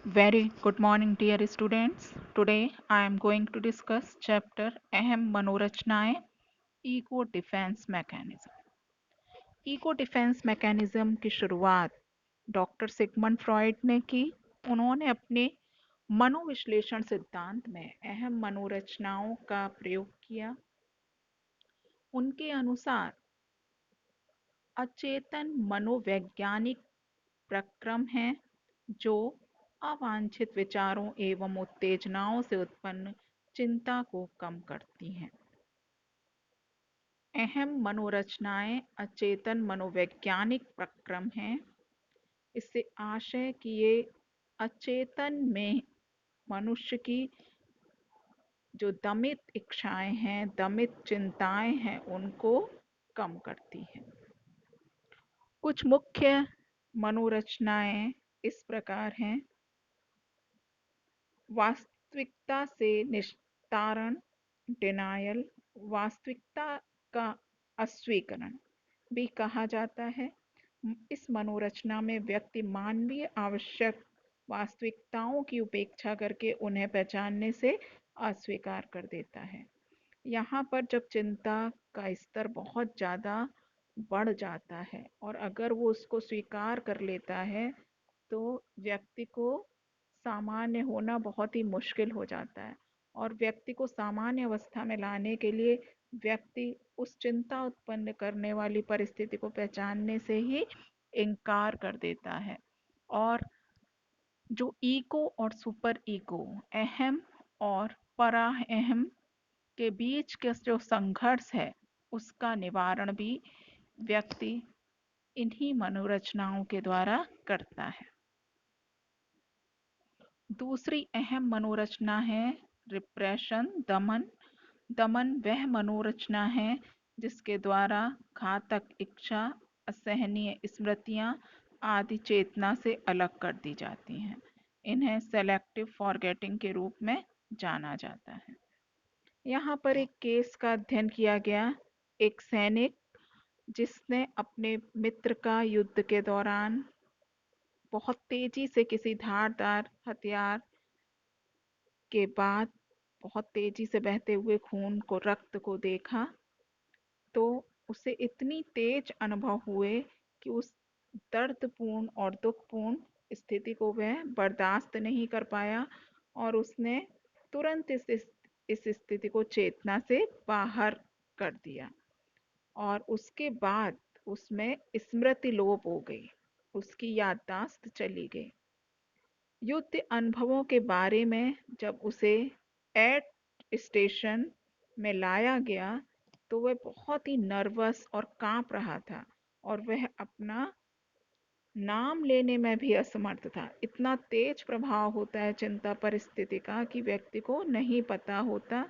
Very good morning, dear students. Today I am going to discuss chapter अहम मनोरचनाएं ego defense mechanism. Ego defense mechanism की शुरुआत doctor Sigmund Freud ने की। उन्होंने अपने मनोविश्लेषण सिद्धांत में अहम मनोरचनाओं का प्रयोग किया। उनके अनुसार अचेतन मनोवैज्ञानिक प्रक्रम हैं जो अवांछित विचारों एवं उत्तेजनाओं से उत्पन्न चिंता को कम करती हैं। अहम मनोरचनाएं अचेतन मनोवैज्ञानिक प्रक्रम हैं। इससे आशय कि ये अचेतन में मनुष्य की जो दमित इच्छाएं हैं, दमित चिंताएं हैं, उनको कम करती हैं। कुछ मुख्य मनोरचनाएं इस प्रकार हैं। वास्तविकता से निस्तारण, डिनायल, वास्तविकता का अस्वीकरण भी कहा जाता है। इस मनोरचना में व्यक्ति मानवीय आवश्यक वास्तविकताओं की उपेक्षा करके उन्हें पहचानने से अस्वीकार कर देता है। यहाँ पर जब चिंता का स्तर बहुत ज़्यादा बढ़ जाता है और अगर वो उसको स्वीकार कर लेता है तो व्यक्ति को सामान्य होना बहुत ही मुश्किल हो जाता है। और व्यक्ति को सामान्य अवस्था में लाने के लिए व्यक्ति उस चिंता उत्पन्न करने वाली परिस्थिति को पहचानने से ही इनकार कर देता है। और जो ईगो और सुपर ईगो, अहम और परा अहम के बीच के जो संघर्ष है, उसका निवारण भी व्यक्ति इन्हीं मनोरचनाओं के द्वारा करता है। दूसरी अहम मनोरचना है रिप्रेशन, दमन। दमन वह मनोरचना है जिसके द्वारा घातक इच्छा, असहनीय स्मृतियां आदि चेतना से अलग कर दी जाती हैं। इन्हें सेलेक्टिव फॉरगेटिंग के रूप में जाना जाता है। यहाँ पर एक केस का अध्ययन किया गया। एक सैनिक जिसने अपने मित्र का युद्ध के दौरान बहुत तेजी से किसी धारदार हथियार के बाद बहुत तेजी से बहते हुए खून को, रक्त को देखा, तो उसे इतनी तेज अनुभव हुए कि उस दर्दपूर्ण और दुखपूर्ण स्थिति को वह बर्दाश्त नहीं कर पाया और उसने तुरंत इस स्थिति को चेतना से बाहर कर दिया। और उसके बाद उसमें स्मृति लोप हो गई, उसकी याददाश्त चली गई। युद्ध अनुभवों के बारे में जब उसे एट स्टेशन में लाया गया तो वह बहुत ही नर्वस और कांप रहा था और वह अपना नाम लेने में भी असमर्थ था। इतना तेज प्रभाव होता है चिंता परिस्थिति का कि व्यक्ति को नहीं पता होता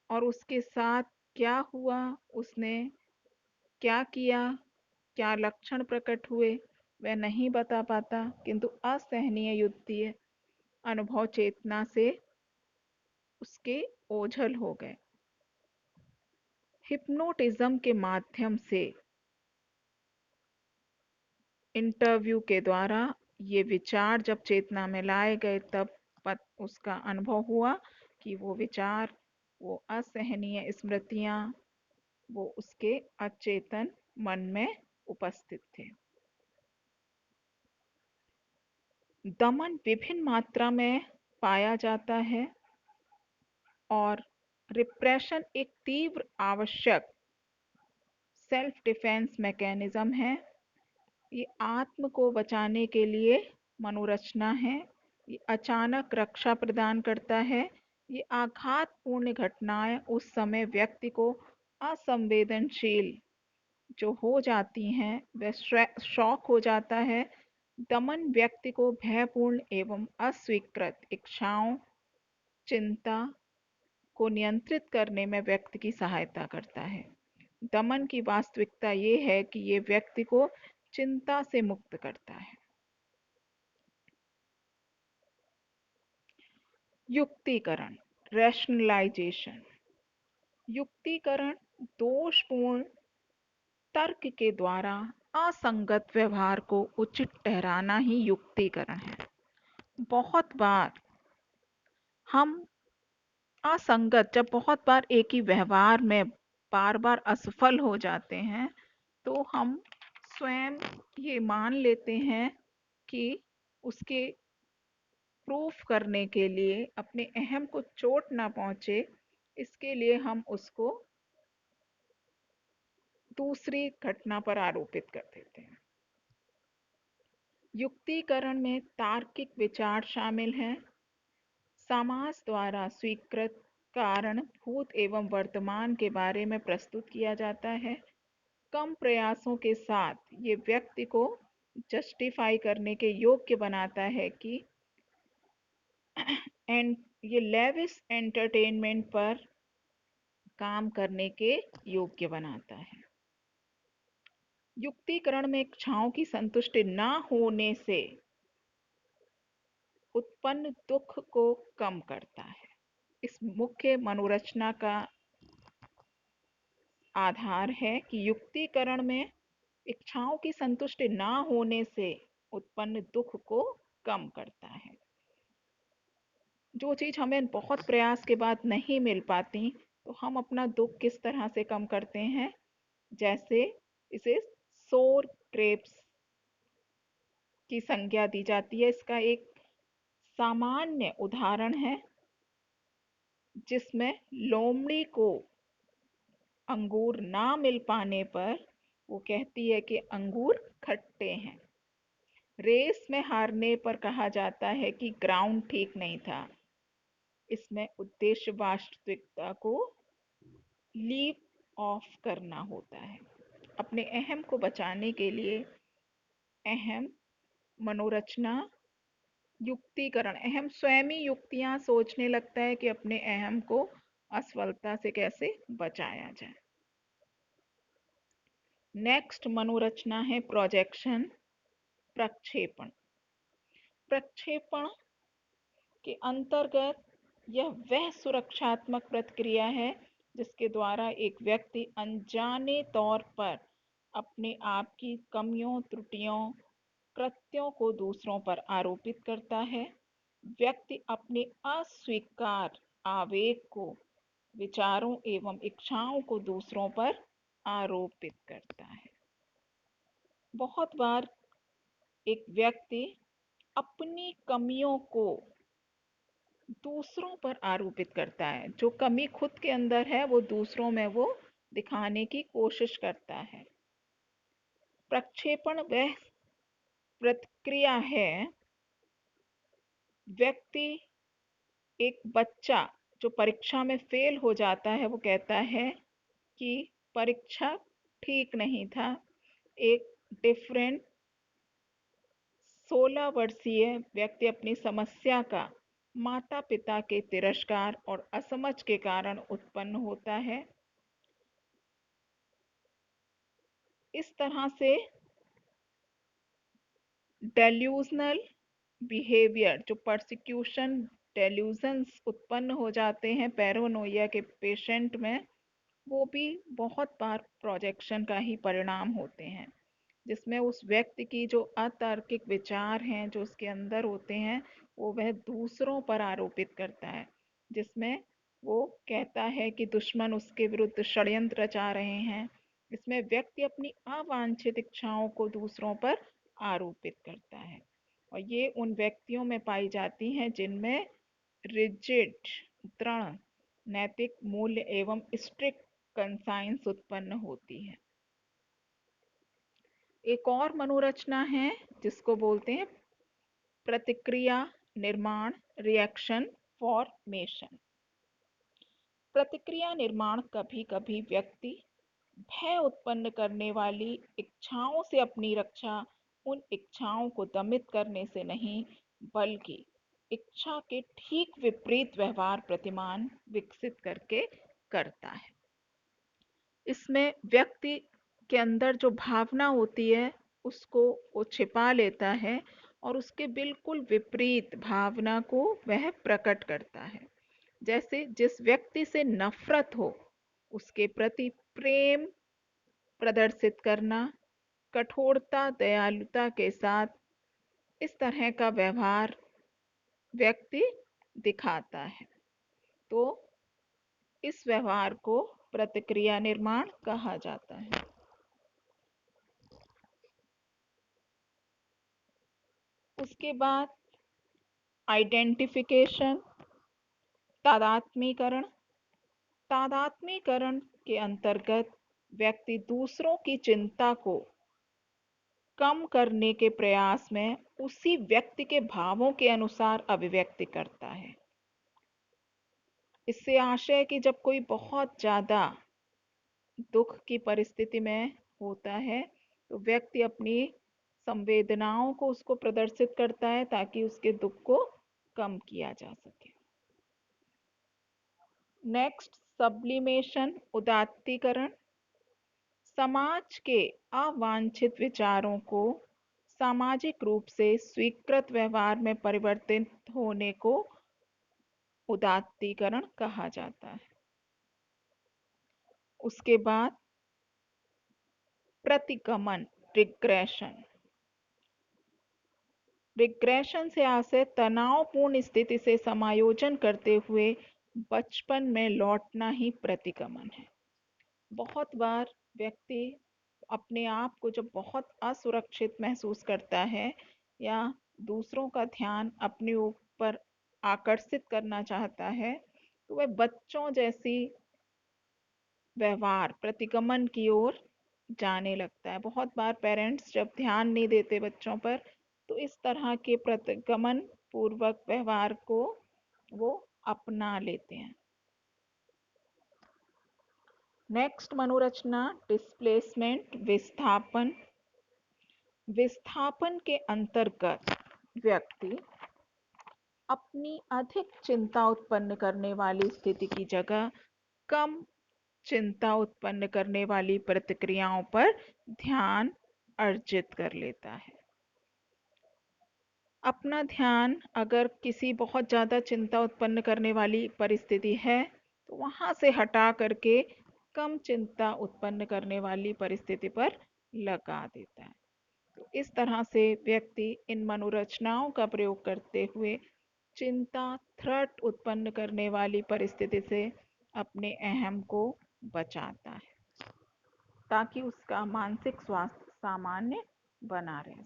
और उसके साथ क्या हुआ, उसने क्या किया, क्या लक्षण प्रकट हुए, वह नहीं बता पाता। किंतु असहनीय युद्धीय अनुभव चेतना से उसके ओझल हो गए। हिप्नोटिज्म के माध्यम से इंटरव्यू के द्वारा ये विचार जब चेतना में लाए गए तब उसका अनुभव हुआ कि वो विचार, वो असहनीय स्मृतियां, वो उसके अचेतन मन में उपस्थित थे। दमन विभिन्न मात्रा में पाया जाता है और रिप्रेशन एक तीव्र आवश्यक सेल्फ डिफेंस मैकेनिज्म है। ये आत्म को बचाने के लिए मनोरचना है। ये अचानक रक्षा प्रदान करता है। ये आघातपूर्ण घटनाएं उस समय व्यक्ति को असंवेदनशील जो हो जाती हैं, वह शॉक हो जाता है। दमन व्यक्ति को भयपूर्ण एवं अस्वीकृत इच्छाओं, चिंता को नियंत्रित करने में व्यक्ति की सहायता करता है। दमन की वास्तविकता ये है कि ये व्यक्ति को चिंता से मुक्त करता है। युक्तिकरण, रैशनलाइजेशन। युक्तिकरण दोषपूर्ण तर्क के द्वारा असंगत व्यवहार को उचित ठहराना ही युक्तिकरण है। बहुत बार हम असंगत, जब बहुत बार एक ही व्यवहार में बार बार असफल हो जाते हैं, तो हम स्वयं ये मान लेते हैं कि उसके प्रूफ करने के लिए, अपने अहम को चोट ना पहुंचे, इसके लिए हम उसको दूसरी घटना पर आरोपित कर देते हैं। युक्तिकरण में तार्किक विचार शामिल है। समाज द्वारा स्वीकृत कारण भूत एवं वर्तमान के बारे में प्रस्तुत किया जाता है। कम प्रयासों के साथ ये व्यक्ति को जस्टिफाई करने के योग्य बनाता है कि एंड ये लेविस एंटरटेनमेंट पर काम करने के योग्य बनाता है। युक्तिकरण में इच्छाओं की संतुष्टि न होने से उत्पन्न दुख को कम करता है। इस मुख्य मनोरचना का आधार है कि युक्तिकरण में इच्छाओं की संतुष्टि न होने से उत्पन्न दुख को कम करता है। जो चीज हमें बहुत प्रयास के बाद नहीं मिल पाती, तो हम अपना दुख किस तरह से कम करते हैं? जैसे इसे सोर ग्रेप्स की संज्ञा दी जाती है। इसका एक सामान्य उदाहरण है जिसमें लोमड़ी को अंगूर ना मिल पाने पर वो कहती है कि अंगूर खट्टे हैं। रेस में हारने पर कहा जाता है कि ग्राउंड ठीक नहीं था। इसमें उद्देश्य वास्तविकता को लीव ऑफ करना होता है। अपने अहम को बचाने के लिए अहम मनोरचना युक्तिकरण, अहम स्वयं ही युक्तियां सोचने लगता है कि अपने अहम को असफलता से कैसे बचाया जाए। नेक्स्ट मनोरचना है प्रोजेक्शन, प्रक्षेपण। प्रक्षेपण के अंतर्गत यह वह सुरक्षात्मक प्रतिक्रिया है जिसके द्वारा एक व्यक्ति अनजाने तौर पर अपने आप की कमियों, त्रुटियों, कृत्यों को दूसरों पर आरोपित करता है। व्यक्ति अपने अस्वीकार आवेग को, विचारों एवं इच्छाओं को दूसरों पर आरोपित करता है। बहुत बार एक व्यक्ति अपनी कमियों को दूसरों पर आरोपित करता है। जो कमी खुद के अंदर है वो दूसरों में वो दिखाने की कोशिश करता है। प्रक्षेपण वह प्रतिक्रिया है, व्यक्ति, एक बच्चा जो परीक्षा में फेल हो जाता है, वो कहता है कि परीक्षा ठीक नहीं था। एक डिफरेंट 16 वर्षीय व्यक्ति अपनी समस्या का माता पिता के तिरस्कार और असमझ के कारण उत्पन्न होता है। इस तरह से डेल्यूजनल बिहेवियर, जो परसिक्यूशन डेल्यूजन्स उत्पन्न हो जाते हैं पैरानोइया के पेशेंट में, वो भी बहुत बार प्रोजेक्शन का ही परिणाम होते हैं, जिसमें उस व्यक्ति की जो अतार्किक विचार हैं जो उसके अंदर होते हैं, वो वह दूसरों पर आरोपित करता है। जिसमें वो कहता है कि दुश्मन उसके विरुद्ध षड्यंत्र रचा रहे हैं। इसमें व्यक्ति अपनी अवांछित इच्छाओं को दूसरों पर आरोपित करता है, और ये उन व्यक्तियों में पाई जाती हैं जिनमें रिजिड, दृढ़ नैतिक मूल्य एवं स्ट्रिक्ट कंसाइंस उत्पन्न होती है। एक और मनोरचना है जिसको बोलते हैं प्रतिक्रिया निर्माण, रिएक्शन फॉर्मेशन। प्रतिक्रिया निर्माण कभी कभी व्यक्ति भय उत्पन्न करने वाली इच्छाओं से अपनी रक्षा उन इच्छाओं को दमित करने से नहीं, बल्कि इच्छा के ठीक विपरीत व्यवहार प्रतिमान विकसित करके करता है। इसमें व्यक्ति के अंदर जो भावना होती है उसको वो छिपा लेता है और उसके बिल्कुल विपरीत भावना को वह प्रकट करता है। जैसे जिस व्यक्ति से नफरत हो उसके प्रति प्रेम प्रदर्शित करना, कठोरता, दयालुता के साथ इस तरह का व्यवहार व्यक्ति दिखाता है। तो इस व्यवहार को प्रतिक्रिया निर्माण कहा जाता है। उसके बाद आइडेंटिफिकेशन, तादात्मीकरण। तादात्मीकरण के अंतर्गत व्यक्ति दूसरों की चिंता को कम करने के प्रयास में उसी व्यक्ति के भावों के अनुसार अभिव्यक्ति करता है। इससे आशय है कि जब कोई बहुत ज़्यादा दुख की परिस्थिति में होता है तो व्यक्ति अपनी संवेदनाओं को उसको प्रदर्शित करता है ताकि उसके दुख को कम किया जा सके। नेक्स्ट, सब्लिमेशन, उदात्तीकरण। समाज के अवांछित विचारों को सामाजिक रूप से स्वीकृत व्यवहार में परिवर्तित होने को उदात्तीकरण कहा जाता है। उसके बाद प्रतिगमन, रिग्रेशन। रिग्रेशन से आशय तनावपूर्ण स्थिति से समायोजन करते हुए बचपन में लौटना ही प्रतिगमन है। बहुत बार व्यक्ति अपने आप को जब बहुत असुरक्षित महसूस करता है या दूसरों का ध्यान अपने ऊपर आकर्षित करना चाहता है तो वह बच्चों जैसी व्यवहार प्रतिगमन की ओर जाने लगता है। बहुत बार पेरेंट्स जब ध्यान नहीं देते बच्चों पर तो इस तरह के प्रतिगमन पूर्वक व्यवहार को वो अपना लेते हैं। नेक्स्ट मनोरचना, डिस्प्लेसमेंट, विस्थापन। विस्थापन के अंतर्गत व्यक्ति अपनी अधिक चिंता उत्पन्न करने वाली स्थिति की जगह कम चिंता उत्पन्न करने वाली प्रतिक्रियाओं पर ध्यान अर्जित कर लेता है। अपना ध्यान अगर किसी बहुत ज़्यादा चिंता उत्पन्न करने वाली परिस्थिति है तो वहाँ से हटा करके कम चिंता उत्पन्न करने वाली परिस्थिति पर लगा देता है। तो इस तरह से व्यक्ति इन मनोरचनाओं का प्रयोग करते हुए चिंता, थ्रेट उत्पन्न करने वाली परिस्थिति से अपने अहम को बचाता है ताकि उसका मानसिक स्वास्थ्य सामान्य बना रहे।